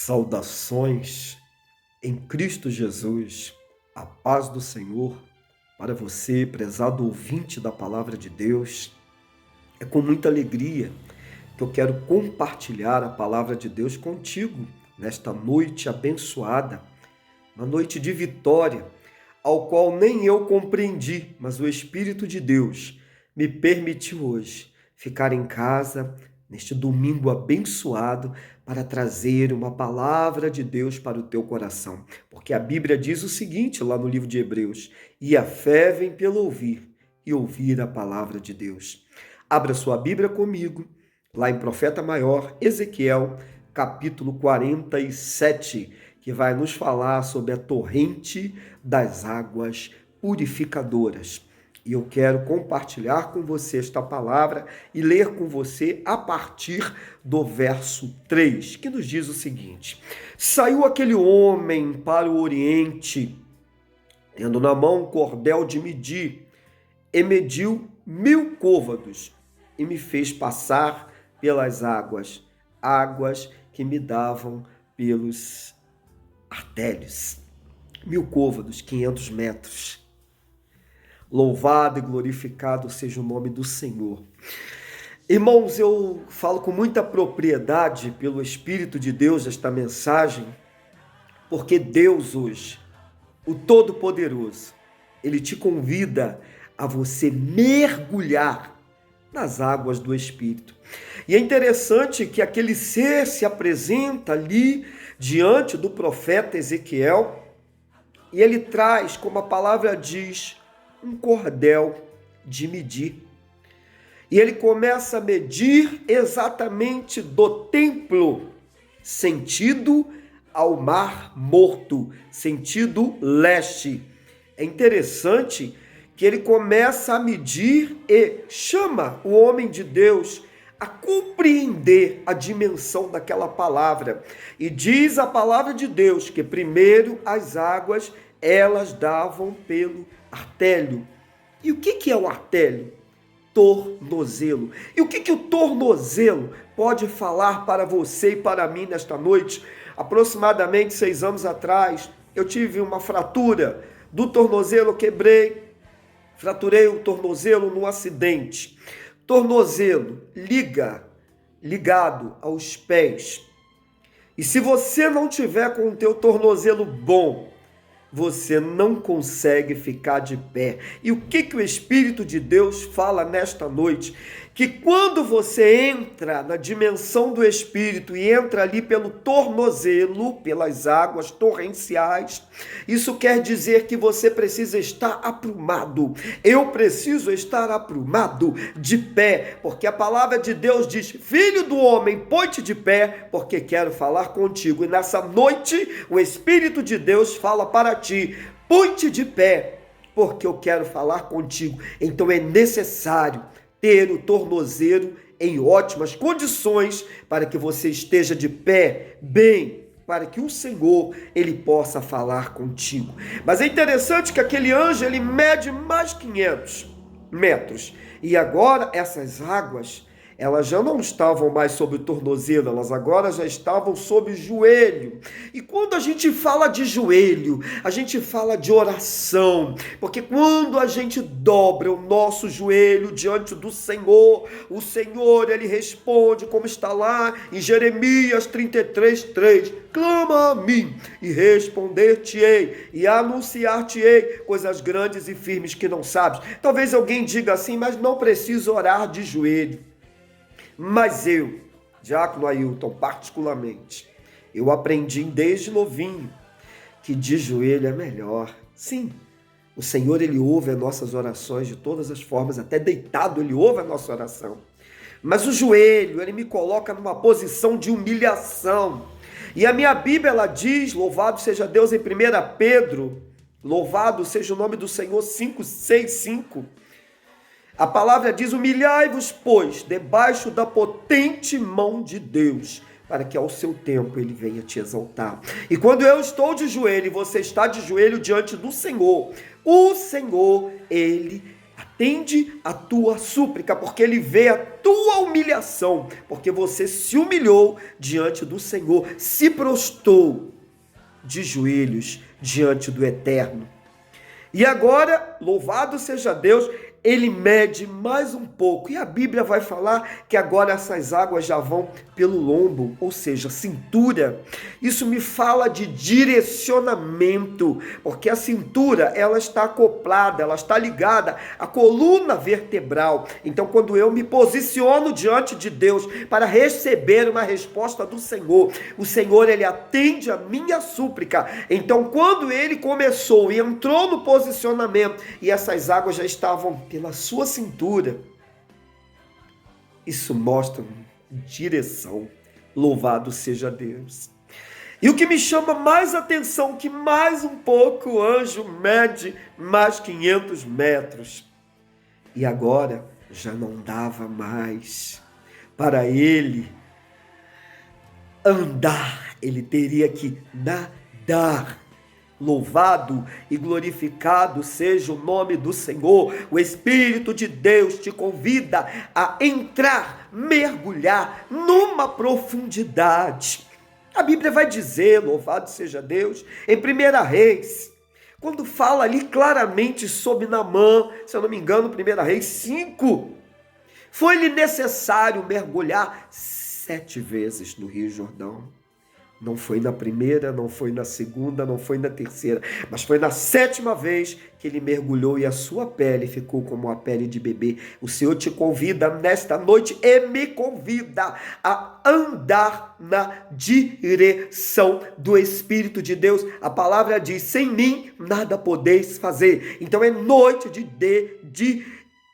Saudações em Cristo Jesus, a paz do Senhor para você, prezado ouvinte da palavra de Deus. É com muita alegria que eu quero compartilhar a palavra de Deus contigo nesta noite abençoada, uma noite de vitória, ao qual nem eu compreendi, mas o Espírito de Deus me permitiu hoje ficar em casa neste domingo abençoado para trazer uma palavra de Deus para o teu coração. Porque a Bíblia diz o seguinte lá no livro de Hebreus: e a fé vem pelo ouvir, e ouvir a palavra de Deus. Abra sua Bíblia comigo, lá em Profeta Maior, Ezequiel, capítulo 47, que vai nos falar sobre a torrente das águas purificadoras. E eu quero compartilhar com você esta palavra e ler com você a partir do verso 3, que nos diz o seguinte: saiu aquele homem para o oriente, tendo na mão um cordel de medir, e mediu 1000 côvados, e me fez passar pelas águas, águas que me davam pelos artérios. 1000 côvados, 500 metros. Louvado e glorificado seja o nome do Senhor. Irmãos, eu falo com muita propriedade pelo Espírito de Deus esta mensagem, porque Deus hoje, o Todo-Poderoso, Ele te convida a você mergulhar nas águas do Espírito. E é interessante que aquele ser se apresenta ali diante do profeta Ezequiel e ele traz, como a palavra diz, um cordel de medir. E ele começa a medir exatamente do templo, sentido ao Mar Morto, sentido leste. É interessante que ele começa a medir e chama o homem de Deus a compreender a dimensão daquela palavra. E diz a palavra de Deus que primeiro as águas, elas davam pelo artélio. E o que é o artélio? Tornozelo. E o que o tornozelo pode falar para você e para mim nesta noite? Aproximadamente 6 anos atrás, eu tive uma fratura do tornozelo, fraturei o tornozelo num acidente. Tornozelo ligado aos pés. E se você não tiver com o teu tornozelo bom, você não consegue ficar de pé. E o que o Espírito de Deus fala nesta noite? Que quando você entra na dimensão do Espírito e entra ali pelo tornozelo, pelas águas torrenciais, isso quer dizer que você precisa estar aprumado. Eu preciso estar aprumado, de pé, porque a palavra de Deus diz: filho do homem, põe-te de pé, porque quero falar contigo. E nessa noite, o Espírito de Deus fala para ti: põe-te de pé, porque eu quero falar contigo. Então é necessário ter o tornozelo em ótimas condições para que você esteja de pé bem, para que o Senhor, Ele possa falar contigo. Mas é interessante que aquele anjo, ele mede mais 500 metros. E agora essas águas, elas já não estavam mais sobre o tornozelo, elas agora já estavam sobre o joelho. E quando a gente fala de joelho, a gente fala de oração, porque quando a gente dobra o nosso joelho diante do Senhor, o Senhor, Ele responde, como está lá em Jeremias 33:3, clama a mim e responder-te-ei e anunciar-te-ei coisas grandes e firmes que não sabes. Talvez alguém diga assim: mas não preciso orar de joelho. Mas eu, Diácono Ailton, particularmente, eu aprendi desde novinho que de joelho é melhor. Sim, o Senhor, Ele ouve as nossas orações de todas as formas, até deitado Ele ouve a nossa oração. Mas o joelho, ele me coloca numa posição de humilhação. E a minha Bíblia, ela diz, louvado seja Deus, em 1 Pedro, louvado seja o nome do Senhor, 5:6-5. A palavra diz: humilhai-vos, pois, debaixo da potente mão de Deus, para que ao seu tempo Ele venha te exaltar. E quando eu estou de joelho e você está de joelho diante do Senhor, o Senhor, Ele Atende a tua súplica, porque Ele vê a tua humilhação, porque você se humilhou diante do Senhor, se prostrou de joelhos diante do Eterno. E agora, louvado seja Deus, Ele mede mais um pouco. E a Bíblia vai falar que agora essas águas já vão pelo lombo, ou seja, cintura. Isso me fala de direcionamento, porque a cintura, ela está acoplada, ela está ligada à coluna vertebral. Então, quando eu me posiciono diante de Deus para receber uma resposta do Senhor, o Senhor, Ele atende a minha súplica. Então, quando Ele começou e entrou no posicionamento, e essas águas já estavam pela sua cintura, isso mostra direção. Louvado seja Deus. E o que me chama mais atenção, que mais um pouco o anjo mede mais 500 metros. E agora já não dava mais para ele andar, ele teria que nadar. Louvado e glorificado seja o nome do Senhor. O Espírito de Deus te convida a entrar, mergulhar numa profundidade. A Bíblia vai dizer, louvado seja Deus, em 1 Reis, quando fala ali claramente sobre Naamã, se eu não me engano, 1 Reis 5, foi-lhe necessário mergulhar 7 vezes no Rio Jordão. Não foi na primeira, não foi na segunda, não foi na terceira, mas foi na 7ª vez que ele mergulhou e a sua pele ficou como a pele de bebê. O Senhor te convida nesta noite e me convida a andar na direção do Espírito de Deus. A palavra diz, sem mim nada podeis fazer. Então é noite de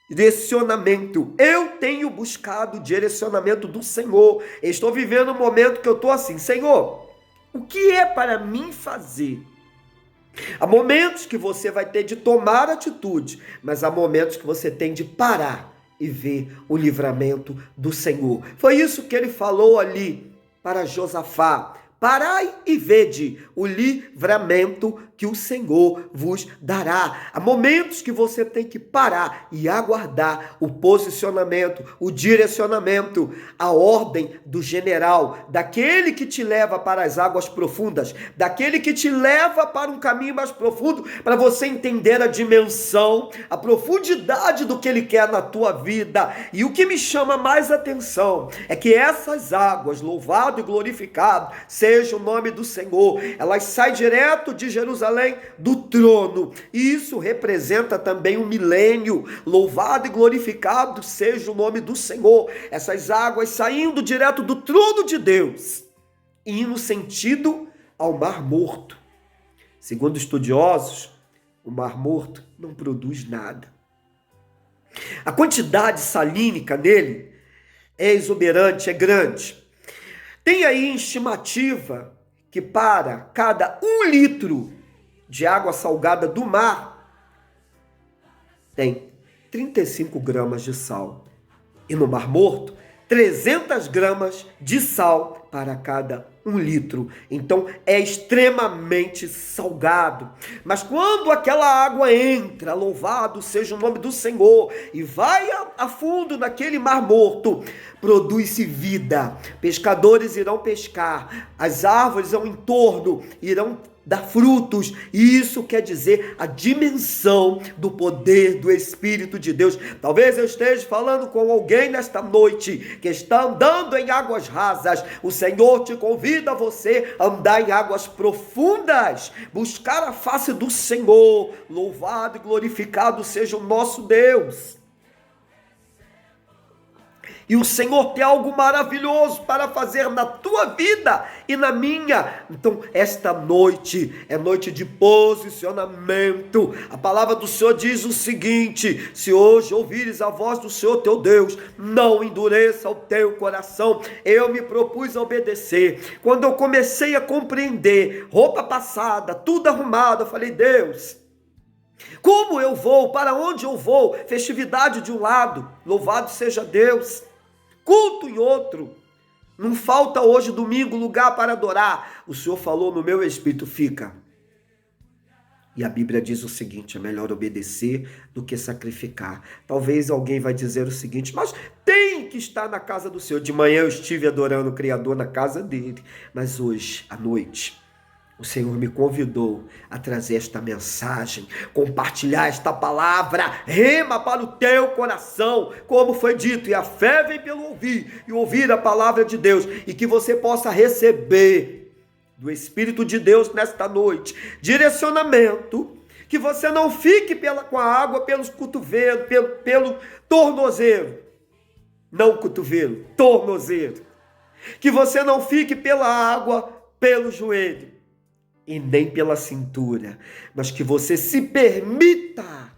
direcionamento. Eu tenho buscado o direcionamento do Senhor. Estou vivendo um momento que eu estou assim, Senhor, o que é para mim fazer? Há momentos que você vai ter de tomar atitude, mas há momentos que você tem de parar e ver o livramento do Senhor. Foi isso que ele falou ali para Josafá. Parai e vede o livramento que o Senhor vos dará. Há momentos que você tem que parar e aguardar o posicionamento, o direcionamento, a ordem do general, daquele que te leva para as águas profundas, daquele que te leva para um caminho mais profundo, para você entender a dimensão, a profundidade do que ele quer na tua vida. E o que me chama mais atenção é que essas águas, louvado e glorificado seja o nome do Senhor, elas saem direto de Jerusalém, do trono, e isso representa também um milênio. Louvado e glorificado seja o nome do Senhor. Essas águas saindo direto do trono de Deus e indo sentido ao Mar Morto. Segundo estudiosos, o Mar Morto não produz nada. A quantidade salínica nele é exuberante, é grande. Tem aí estimativa que para cada 1 litro de água salgada do mar tem 35 gramas de sal. E no Mar Morto, 300 gramas de sal para cada 1 litro. Então é extremamente salgado. Mas quando aquela água entra, louvado seja o nome do Senhor, e vai a fundo naquele Mar Morto, produz-se vida. Pescadores irão pescar, as árvores ao entorno irão dar frutos, e isso quer dizer a dimensão do poder do Espírito de Deus. Talvez eu esteja falando com alguém nesta noite que está andando em águas rasas. O Senhor te convida a você a andar em águas profundas, buscar a face do Senhor. Louvado e glorificado seja o nosso Deus. E o Senhor tem algo maravilhoso para fazer na tua vida e na minha. Então, esta noite é noite de posicionamento. A palavra do Senhor diz o seguinte: se hoje ouvires a voz do Senhor teu Deus, não endureça o teu coração. Eu me propus a obedecer. Quando eu comecei a compreender, roupa passada, tudo arrumado, eu falei, Deus, como eu vou? Para onde eu vou? Festividade de um lado, louvado seja Deus. Culto em outro. Não falta hoje, domingo, lugar para adorar. O Senhor falou no meu espírito, fica. E a Bíblia diz o seguinte: é melhor obedecer do que sacrificar. Talvez alguém vai dizer o seguinte: mas tem que estar na casa do Senhor. De manhã eu estive adorando o Criador na casa dele, mas hoje, à noite, o Senhor me convidou a trazer esta mensagem, compartilhar esta palavra, rema para o teu coração, como foi dito, e a fé vem pelo ouvir, e ouvir a palavra de Deus, e que você possa receber do Espírito de Deus nesta noite direcionamento, que você não fique com a água pelos cotovelos, pelo tornozelo, não cotovelo, tornozelo, que você não fique pela água pelo joelho, e nem pela cintura, mas que você se permita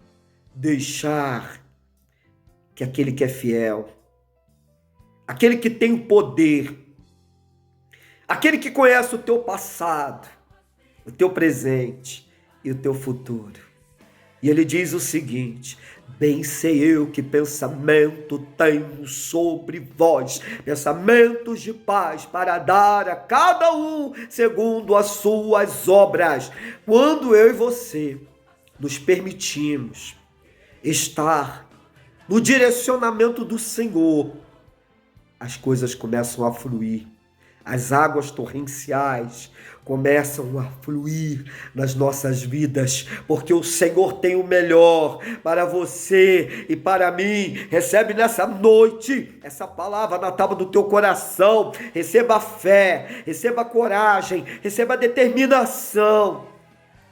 deixar que aquele que é fiel, aquele que tem o poder, aquele que conhece o teu passado, o teu presente e o teu futuro. E ele diz o seguinte: bem sei eu que pensamento tenho sobre vós, pensamentos de paz, para dar a cada um segundo as suas obras. Quando eu e você nos permitimos estar no direcionamento do Senhor, as coisas começam a fluir. As águas torrenciais começam a fluir nas nossas vidas, porque o Senhor tem o melhor para você e para mim. Recebe nessa noite essa palavra na tábua do teu coração. Receba fé, receba coragem, receba determinação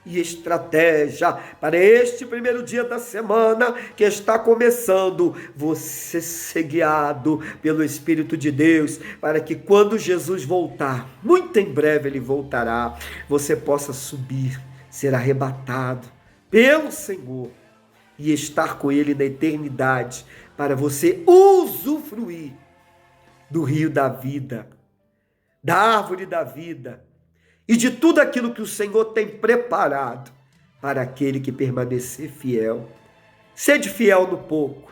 e estratégia para este primeiro dia da semana que está começando. Você ser guiado pelo Espírito de Deus, para que quando Jesus voltar, muito em breve ele voltará, você possa subir, ser arrebatado pelo Senhor e estar com ele na eternidade, para você usufruir do rio da vida, da árvore da vida, e de tudo aquilo que o Senhor tem preparado para aquele que permanecer fiel. Sede fiel no pouco,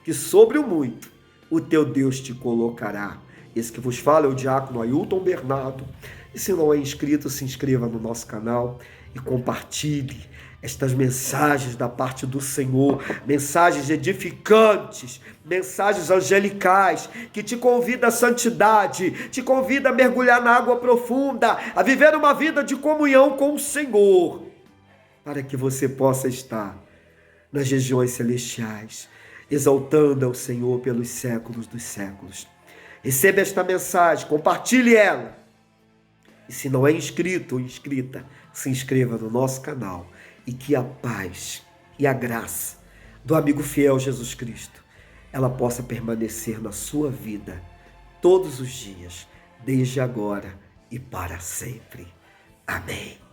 que sobre o muito o teu Deus te colocará. Esse que vos fala é o diácono Ailton Bernardo. E se não é inscrito, se inscreva no nosso canal e compartilhe estas mensagens da parte do Senhor, mensagens edificantes, mensagens angelicais, que te convida à santidade, te convida a mergulhar na água profunda, a viver uma vida de comunhão com o Senhor, para que você possa estar nas regiões celestiais, exaltando ao Senhor pelos séculos dos séculos. Receba esta mensagem, compartilhe ela. E se não é inscrito ou inscrita, se inscreva no nosso canal. E que a paz e a graça do amigo fiel Jesus Cristo, ela possa permanecer na sua vida todos os dias, desde agora e para sempre. Amém.